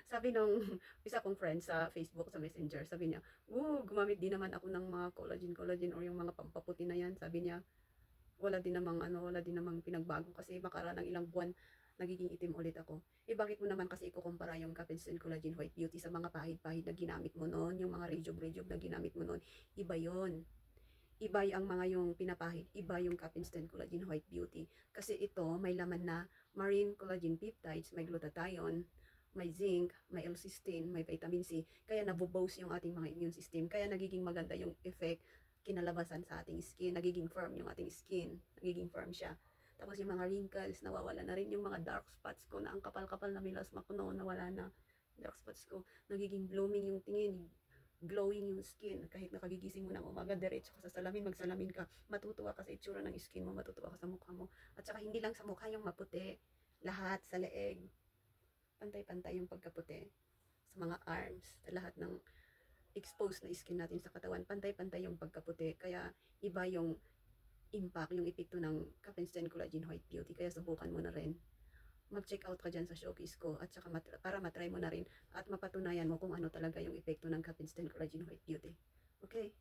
Sabi nung isa kong friend sa Facebook, sa Messenger, sabi niya, gumamit din naman ako ng mga collagen or yung mga pampaputi na yan. Sabi niya, wala din namang pinagbago kasi makara ng ilang buwan nagiging itim ulit ako. Bakit mo naman kasi ikukumpara yung Capenston Collagen White Beauty sa mga pahid-pahid na ginamit mo noon, yung mga rejuve na ginamit mo noon? Iba yon. Iba ang mga yung pinapahid, iba yung Capenston Collagen White Beauty. Kasi ito, may laman na marine collagen peptides, may glutathione, may zinc, may L-cysteine, may vitamin C. Kaya naboboost yung ating mga immune system. Kaya nagiging maganda yung effect kinalabasan sa ating skin. Nagiging firm yung ating skin. Nagiging firm siya. Tapos yung mga wrinkles, nawawala na rin yung mga dark spots ko na ang kapal-kapal na melasma ko noon, nawala na. Dark spots ko, nagiging blooming yung tingin, glowing yung skin. Kahit nakagigising mo ng umaga, diretso ka sa salamin, magsalamin ka, matutuwa ka sa itsura ng skin mo, matutuwa ka sa mukha mo. At saka hindi lang sa mukha yung maputi, lahat sa leeg, pantay-pantay yung pagkaputi. Sa mga arms, sa lahat ng exposed na skin natin sa katawan, pantay-pantay yung pagkaputi. Kaya iba yung impact, yung epekto ng Capenston Collagen White Beauty. Kaya subukan mo na rin. Mag-check out ka dyan sa showcase ko at saka para matry mo na rin at mapatunayan mo kung ano talaga yung epekto ng Capenston Collagen White Beauty. Okay?